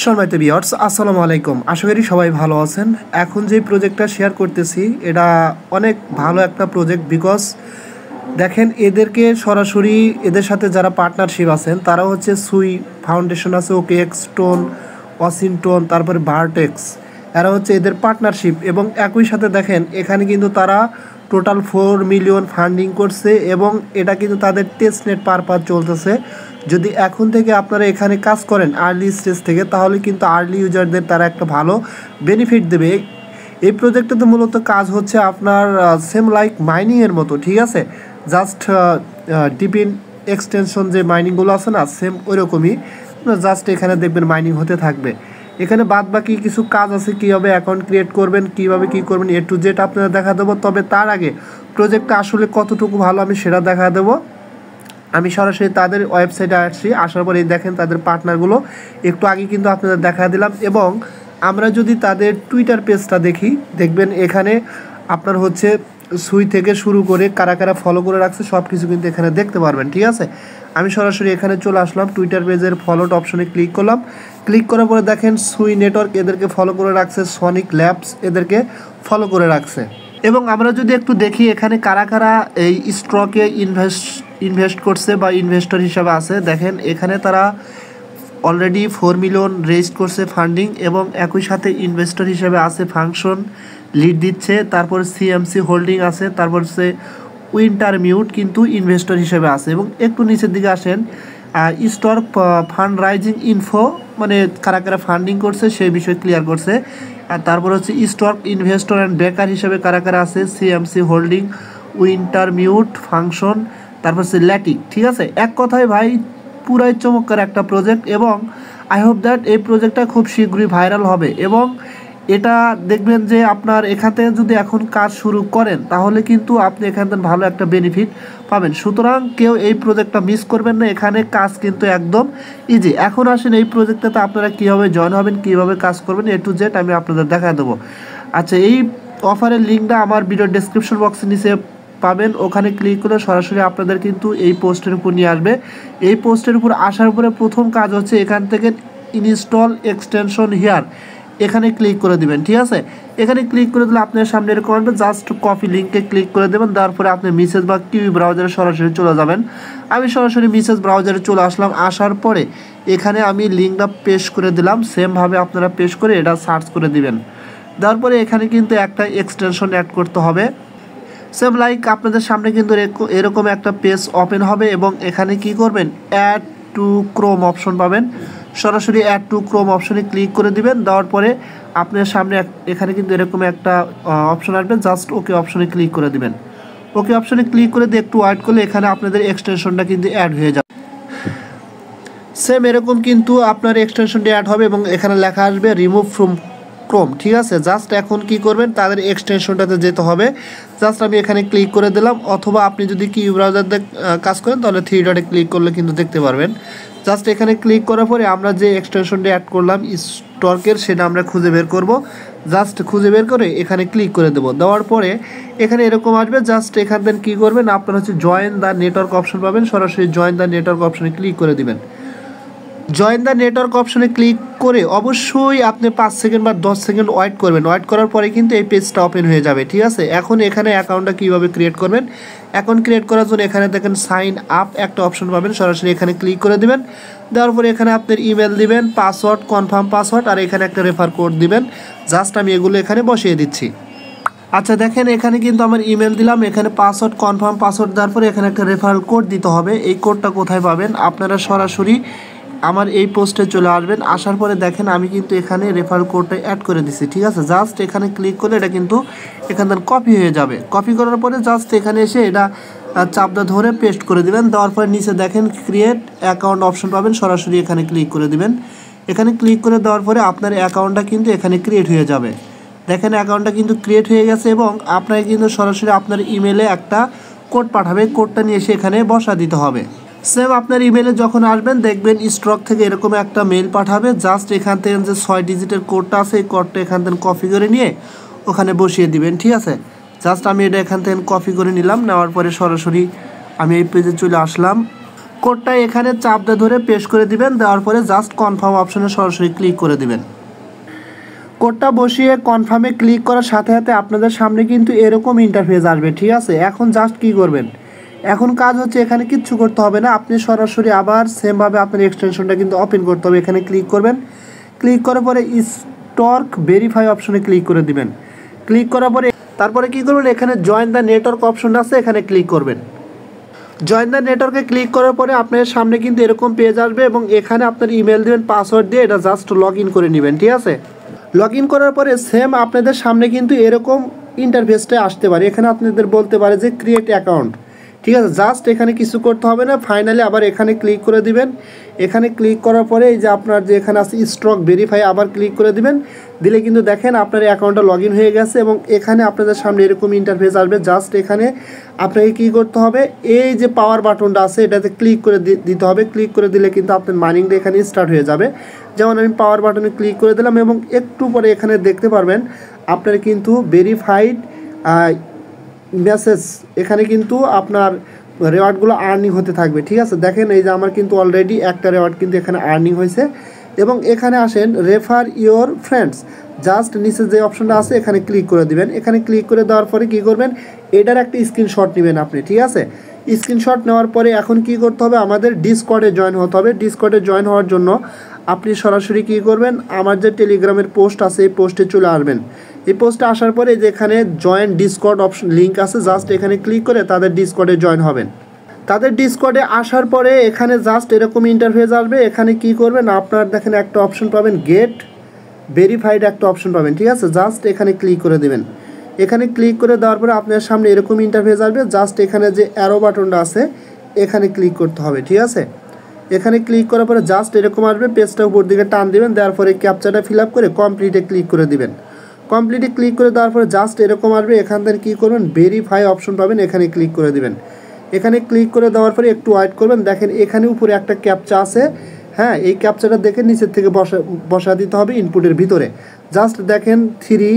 সম্মানিত ভিউয়ার্স, আসসালামু আলাইকুম। আশা করি সবাই ভালো আছেন। এখন যে প্রজেক্টটা শেয়ার করতেছি এটা অনেক ভালো একটা প্রজেক্ট। বিকজ দেখেন, এদেরকে সরাসরি এদের সাথে যারা পার্টনারশিপ আছেন তারা হচ্ছে সুই ফাউন্ডেশন আছে, ওকেএক্স স্টোন, ওয়াশিংটন, তারপরে ভার্টেক্স, এরা হচ্ছে এদের পার্টনারশিপ। এবং একই সাথে দেখেন এখানে কিন্তু তারা টোটাল 4 মিলিয়ন ফান্ডিং করছে এবং এটা কিন্তু তাদের টেস্টনেট পারপাস চলতেছে। যদি এখন থেকে আপনারা এখানে কাজ করেন আর্লি স্টেজ থেকে, তাহলে কিন্তু আর্লি ইউজারদের তারা একটা ভালো বেনিফিট দেবে। এই প্রজেক্টটাতে মূলত কাজ হচ্ছে আপনার সেম লাইক মাইনিংয়ের মতো, ঠিক আছে? জাস্ট ডিপিন এক্সটেনশন যে মাইনিংগুলো আছে না, সেম ওই রকমই। জাস্ট এখানে দেখবেন মাইনিং হতে থাকবে। এখানে বাদ বাকি কিছু কাজ আছে, কীভাবে অ্যাকাউন্ট ক্রিয়েট করবেন, কীভাবে কী করবেন, এ টু জেড আপনারা দেখা দেবো। তবে তার আগে প্রজেক্টটা আসলে কতটুকু ভালো আমি সেটা দেখা দেবো। আমি সরাসরি তাদের ওয়েবসাইটে আসছি, আসার পরে দেখেন তাদের পার্টনারগুলো একটু আগে কিন্তু আপনাদের দেখা দিলাম। এবং আমরা যদি তাদের টুইটার পেজটা দেখি, দেখবেন এখানে আপনার হচ্ছে সুই থেকে শুরু করে কারা কারা ফলো করে রাখছে সব কিছু কিন্তু এখানে দেখতে পারবেন, ঠিক আছে? আমি সরাসরি এখানে চলে আসলাম, টুইটার পেজের ফলোড অপশনে ক্লিক করলাম। ক্লিক করার পরে দেখেন সুই নেটওয়ার্ক এদেরকে ফলো করে রাখছে, সনিক ল্যাবস এদেরকে ফলো করে রাখছে। এবং আমরা যদি একটু দেখি এখানে কারা কারা এই স্টকে ইনভেস্ট করছে বা ইনভেস্টর হিসাবে আছে, দেখেন এখানে তারা অলরেডি 4 মিলিয়ন রেজ করছে ফান্ডিং। এবং একই সাথে ইনভেস্টর হিসাবে আছে ফাংশন, লিড দিচ্ছে, তারপর সিএমসি হোল্ডিং আছে, তারপর হচ্ছে উইন্টার মিউট কিন্তু ইনভেস্টর হিসেবে আছে। এবং একটু নিচের দিকে আসেন, স্টক ফান্ড রাইজিং ইনফো, মানে কারা কারা ফান্ডিং করছে সেই বিষয় ক্লিয়ার করছে। আর তারপর হচ্ছে স্টক ইনভেস্টর অ্যান্ড ব্যাকার হিসেবে কারা কারা আছে, CMC holding, winter mute, function, তারপর হচ্ছে ল্যাটিক, ঠিক আছে? এক কথায় ভাই পুরাই চমৎকার একটা প্রজেক্ট। এবং আই হোপ দ্যাট এই প্রজেক্টটা খুব শীঘ্রই ভাইরাল হবে। এবং এটা দেখবেন যে আপনার এখান থেকে যদি এখন কাজ শুরু করেন তাহলে কিন্তু আপনি এখান থেকে ভালো একটা বেনিফিট পাবেন। সুতরাং কেউ এই প্রজেক্টটা মিস করবেন না, এখানে কাজ কিন্তু একদম ইজি। এখন আসেন এই প্রজেক্টটাতে আপনারা কীভাবে জয়েন হবেন, কীভাবে কাজ করবেন, এ টু জেড আমি আপনাদের দেখা দেবো। আচ্ছা, এই অফারের লিঙ্কটা আমার ভিডিও ডেসক্রিপশন বক্সের নিচে পাবেন, ওখানে ক্লিক করে সরাসরি আপনাদের কিন্তু এই পোস্টের উপর নিয়ে আসবে। এই পোস্টের উপর আসার পরে প্রথম কাজ হচ্ছে এখান থেকে ইনস্টল এক্সটেনশন হিয়ার, এখানে ক্লিক করে দিবেন, ঠিক আছে? এখানে ক্লিক করে দিলে আপনার সামনে এরকম আসবে, জাস্ট কপি লিঙ্কে ক্লিক করে দেবেন। তারপরে আপনি মেসেজ বা কিউই ব্রাউজারে সরাসরি চলে যাবেন। আমি সরাসরি মেসেজ ব্রাউজারে চলে আসলাম। আসার পরে এখানে আমি লিঙ্কটা পেস্ট করে দিলাম, সেমভাবে আপনারা পেস্ট করে এটা সার্চ করে দিবেন। তারপরে এখানে কিন্তু একটা এক্সটেনশন অ্যাড করতে হবে। সেম লাইক আপনাদের সামনে কিন্তু এরকম একটা পেজ ওপেন হবে এবং এখানে কি করবেন, অ্যাড টু ক্রোম অপশন পাবেন। সরাসরি অ্যাড টু ক্রোম অপশনে ক্লিক করে দিবেন। দেওয়ার পরে আপনার সামনে এখানে কিন্তু এরকম একটা অপশন আসবে, জাস্ট ওকে অপশনে ক্লিক করে দিবেন। ওকে অপশনে ক্লিক করে দিয়ে একটু ওয়েট করলে এখানে আপনাদের এক্সটেনশনটা কিন্তু অ্যাড হয়ে যাবে। সেম এরকম কিন্তু আপনার এক্সটেনশনটি অ্যাড হবে এবং এখানে লেখা আসবে রিমুভ ফ্রম ক্রোম, ঠিক আছে? জাস্ট এখন কি করবেন, তাদের এক্সটেনশনটাতে যেতে হবে। জাস্ট আমি এখানে ক্লিক করে দিলাম, অথবা আপনি যদি কি ব্রাউজার দিয়ে কাজ করেন তাহলে 3 ডটে ক্লিক করলে কিন্তু দেখতে পারবেন। জাস্ট এখানে ক্লিক করার পরে আমরা যে এক্সটেনশনটি অ্যাড করলাম স্টকের, সেটা আমরা খুঁজে বের করব। জাস্ট খুঁজে বের করে এখানে ক্লিক করে দেবো। দেওয়ার পরে এখানে এরকম আসবে, জাস্ট এখান থেকে কী করবেন, আপনার হচ্ছে জয়েন দ্য নেটওয়ার্ক অপশন পাবেন। সরাসরি জয়েন দ্য নেটওয়ার্ক অপশনে ক্লিক করে দিবেন। জয়েন দ্য নেটওয়ার্ক অপশনে ক্লিক করে অবশ্যই আপনি 5 সেকেন্ড বা 10 সেকেন্ড ওয়েট করবেন। ওয়েট করার পরে কিন্তু এই পেজটা ওপেন হয়ে যাবে, ঠিক আছে? এখন এখানে অ্যাকাউন্টটা কীভাবে ক্রিয়েট করবেন, অ্যাকাউন্ট ক্রিয়েট করার জন্য এখানে দেখেন সাইন আপ একটা অপশন পাবেন, সরাসরি এখানে ক্লিক করে দিবেন। দেওয়ার পরে এখানে আপনার ইমেল দিবেন, পাসওয়ার্ড, কনফার্ম পাসওয়ার্ড, আর এখানে একটা রেফার কোড দিবেন। জাস্ট আমি এগুলো এখানে বসিয়ে দিচ্ছি। আচ্ছা, দেখেন এখানে কিন্তু আমার ইমেল দিলাম, এখানে পাসওয়ার্ড, কনফার্ম পাসওয়ার্ড দেওয়ার পরে এখানে একটা রেফারেল কোড দিতে হবে। এই কোডটা কোথায় পাবেন, আপনারা সরাসরি আমার এই পোস্টে চলে আসবেন। আসার পরে দেখেন আমি কিন্তু এখানে রেফারেল কোডটা অ্যাড করে দিচ্ছি, ঠিক আছে? জাস্ট এখানে ক্লিক করলে এটা কিন্তু এখান থেকে কপি হয়ে যাবে। কপি করার পরে জাস্ট এখানে এসে এটা চাপটা ধরে পেস্ট করে দিবেন। দেওয়ার পরে নিচে দেখেন ক্রিয়েট অ্যাকাউন্ট অপশন পাবেন, সরাসরি এখানে ক্লিক করে দিবেন। এখানে ক্লিক করে দেওয়ার পরে আপনার অ্যাকাউন্টটা কিন্তু এখানে ক্রিয়েট হয়ে যাবে। দেখেন অ্যাকাউন্টটা কিন্তু ক্রিয়েট হয়ে গেছে এবং আপনাকে কিন্তু সরাসরি আপনার ইমেলে একটা কোড পাঠাবে। কোডটা নিয়ে এসে এখানে বসা দিতে হবে। সেম আপনার ইমেলে যখন আসবেন দেখবেন স্টক থেকে এরকম একটা মেল পাঠাবে। জাস্ট এখান থেকে যে 6 ডিজিটের কোডটা আছে এই কোডটা এখান থেকে কপি করে নিয়ে ওখানে বসিয়ে দিবেন, ঠিক আছে? জাস্ট আমি এটা এখান থেকে কপি করে নিলাম। নেওয়ার পরে সরাসরি আমি এই পেজে চলে আসলাম। কোডটা এখানে চাপ দিয়ে ধরে পেস্ট করে দিবেন, দেওয়ার পরে জাস্ট কনফার্ম অপশনে সরাসরি ক্লিক করে দিবেন। কোডটা বসিয়ে কনফার্মে ক্লিক করার সাথে সাথে আপনাদের সামনে কিন্তু এরকম ইন্টারফেস আসবে, ঠিক আছে। এখন জাস্ট কি করবেন, এখন কাজ হচ্ছে এখানে কিচ্ছু করতে হবে না, আপনি সরাসরি আবার সেমভাবে আপনার এক্সটেনশনটা কিন্তু ওপেন করতে হবে। এখানে ক্লিক করবেন, ক্লিক করার পরে স্টক ভেরিফাই অপশনে ক্লিক করে দিবেন। ক্লিক করার পরে তারপরে কী করবেন, এখানে জয়েন দ্য নেটওয়ার্ক অপশনটা আছে, এখানে ক্লিক করবেন। জয়েন দ্য নেটওয়ার্কে ক্লিক করার পরে আপনার সামনে কিন্তু এরকম পেজ আসবে এবং এখানে আপনার ইমেল দেবেন, পাসওয়ার্ড দিয়ে এটা জাস্ট লগ ইন করে নেবেন, ঠিক আছে। লগ ইন করার পরে সেম আপনাদের সামনে কিন্তু এরকম ইন্টারফেসটা আসতে পারে। এখানে আপনাদের বলতে পারে যে ক্রিয়েট অ্যাকাউন্ট, ঠিক আছে। জাস্ট এখানে কিছু করতে হবে না, ফাইনালি আবার এখানে ক্লিক করে দিবেন। এখানে ক্লিক করার পরে এই যে আপনার যে এখানে আছে স্টক ভেরিফাই, আবার ক্লিক করে দিবেন। দিলে কিন্তু দেখেন আপনার অ্যাকাউন্টটা লগ ইন হয়ে গেছে এবং এখানে আপনাদের সামনে এরকম ইন্টারফেস আসবে। জাস্ট এখানে আপনাকে কী করতে হবে, এই যে পাওয়ার বাটনটা আছে এটাতে ক্লিক করে দিতে হবে। ক্লিক করে দিলে কিন্তু আপনার মাইনিংটা এখানে স্টার্ট হয়ে যাবে। যেমন আমি পাওয়ার বাটনে ক্লিক করে দিলাম এবং একটু পরে এখানে দেখতে পারবেন আপনার কিন্তু ভেরিফাইড মেসেজ, এখানে কিন্তু আপনার রেওয়ার্ডগুলো আর্নিং হতে থাকবে, ঠিক আছে। দেখেন এই যে আমার কিন্তু অলরেডি একটা রেওয়ার্ড কিন্তু এখানে আর্নিং হয়েছে। এবং এখানে আসেন রেফার ইওর ফ্রেন্ডস, জাস্ট নিচে যে অপশনটা আছে এখানে ক্লিক করে দিবেন। এখানে ক্লিক করে দেওয়ার পরে কী করবেন, এটার একটা স্ক্রিনশট নেবেন আপনি, ঠিক আছে। স্ক্রিনশট নেওয়ার পরে এখন কি করতে হবে, আমাদের ডিসকর্ডে জয়েন হতে হবে। ডিসকর্ডে জয়েন হওয়ার জন্য আপনি সরাসরি কী করবেন, আমার যে টেলিগ্রামের পোস্ট আছে এই পোস্টে চলে আসবেন। এই পোস্টে আসার পরে যেখানে জয়েন ডিসকর্ড অপশন লিঙ্ক আছে, জাস্ট এখানে ক্লিক করে তাদের ডিসকর্ডে জয়েন হবেন। তাদের ডিসকর্ডে আসার পরে এখানে জাস্ট এরকম ইন্টারফেস আসবে। এখানে কি করবেন, আপনার দেখেন একটা অপশন পাবেন গেট ভেরিফাইড, একটা অপশন পাবেন, ঠিক আছে। জাস্ট এখানে ক্লিক করে দেবেন। এখানে ক্লিক করে দেওয়ার পরে আপনার সামনে এরকম ইন্টারফেস আসবে। জাস্ট এখানে যে অ্যারো বাটনটা আছে এখানে ক্লিক করতে হবে, ঠিক আছে। এখানে ক্লিক করার পরে জাস্ট এরকম আসবে, পেজটা উপর দিকে টান দিবেন, দেওয়ার পরে ক্যাপচাটা ফিল আপ করে কমপ্লিটে ক্লিক করে দিবেন। কমপ্লিটে ক্লিক করে দেওয়ার পরে জাস্ট এরকম আসবে। এখান থেকে কী করবেন, ভেরিফাই অপশন পাবেন, এখানে ক্লিক করে দিবেন। এখানে ক্লিক করে দেওয়ার পরে একটু ওয়েট করবেন। দেখেন এখানে উপরে একটা ক্যাপচা আছে, হ্যাঁ, এই ক্যাপচাটা দেখে নিচের থেকে বসা দিতে হবে ইনপুটের ভিতরে। জাস্ট দেখেন 3,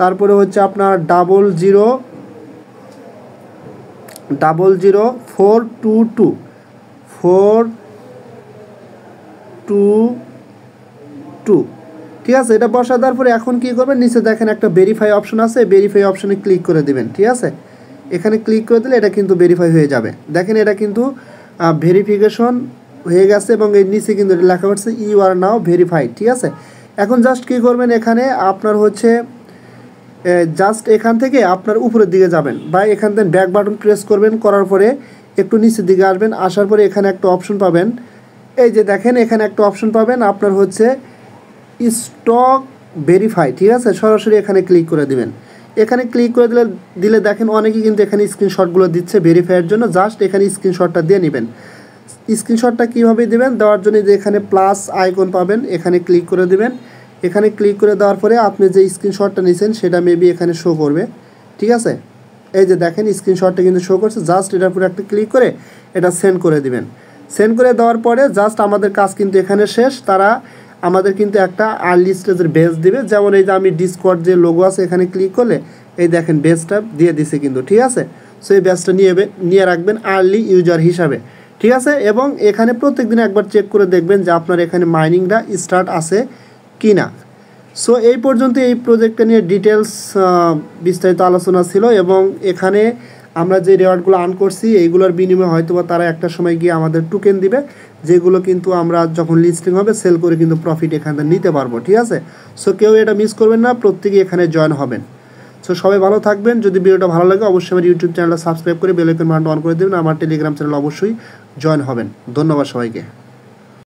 তারপরে হচ্ছে আপনার 000422, ঠিক আছে। এটা বসা দেওয়ার পরে এখন কী করবেন, নিচে দেখেন একটা ভেরিফাই অপশন আছে, ভেরিফাই অপশনে ক্লিক করে দেবেন, ঠিক আছে। এখানে ক্লিক করে দিলে এটা কিন্তু ভেরিফাই হয়ে যাবে। দেখেন এটা কিন্তু ভেরিফিকেশন হয়ে গেছে এবং এর নিচে কিন্তু লেখা হচ্ছে ইউ আর নাও ভেরিফাইড, ঠিক আছে। এখন জাস্ট কী করবেন, এখানে আপনার হচ্ছে জাস্ট এখান থেকে আপনার উপরের দিকে যাবেন বা এখান থেকে ব্যাক বাটন প্রেস করবেন, করার পরে একটু নিচের দিকে আসবেন। আসার পরে এখানে একটা অপশন পাবেন, এই যে দেখেন এখানে একটা অপশন পাবেন আপনার হচ্ছে স্টক ভেরিফাই, ঠিক আছে। সরাসরি এখানে ক্লিক করে দিবেন। এখানে ক্লিক করে দিলে দেখেন অনেকেই কিন্তু এখানে স্ক্রিনশটগুলো দিচ্ছে ভেরিফাইয়ের জন্য। জাস্ট এখানে স্ক্রিনশটটা দিয়ে নেবেন। স্ক্রিনশটটা কীভাবে দেবেন, দেওয়ার জন্য যে এখানে প্লাস আইকন পাবেন এখানে ক্লিক করে দিবেন। এখানে ক্লিক করে দেওয়ার পরে আপনি যে স্ক্রিনশটটা নিয়েছেন সেটা মেবি এখানে শো করবে, ঠিক আছে। এই যে দেখেন স্ক্রিনশটটা কিন্তু শো করছে। জাস্ট এটার উপরে একটা ক্লিক করে এটা সেন্ড করে দিবেন। সেন্ড করে দেওয়ার পরে জাস্ট আমাদের কাজ কিন্তু এখানে শেষ। তারা আমাদের কিন্তু একটা আর্লি স্টেজের বেজ দিবে। যেমন এই যে আমি ডিসকর্ড যে লোগো আছে এখানে ক্লিক করলে এই দেখেন বেজটা দিয়ে দিছে কিন্তু, ঠিক আছে। সো এই বেজটা নিয়ে রাখবেন আর্লি ইউজার হিসাবে, ঠিক আছে। এবং এখানে প্রত্যেক দিন একবার চেক করে দেখবেন যে আপনার এখানে মাইনিংটা স্টার্ট আছে কি না। সো এই পর্যন্ত এই প্রজেক্টটা নিয়ে ডিটেলস বিস্তারিত আলোচনা ছিল এবং এখানে আমরা যে রেওয়ার্ডগুলো আর্ন করছি এইগুলোর বিনিময়ে হয়তো বা তারা একটা সময় গিয়ে আমাদের টোকেন দিবে, যেগুলো কিন্তু আমরা যখন লিস্টিং হবে সেল করে কিন্তু প্রফিট এখান থেকে নিতে পারবো, ঠিক আছে। সো কেউ এটা মিস করবেন না, প্রত্যেকেই এখানে জয়েন হবেন। সো সবাই ভালো থাকবেন। যদি ভিডিওটা ভালো লাগে অবশ্যই আমার ইউটিউব চ্যানেলটা সাবস্ক্রাইব করে বেল আইকন বাটনটা অন করে দেবেন। আমার টেলিগ্রাম চ্যানেল অবশ্যই জয়েন হবেন। ধন্যবাদ সবাইকে।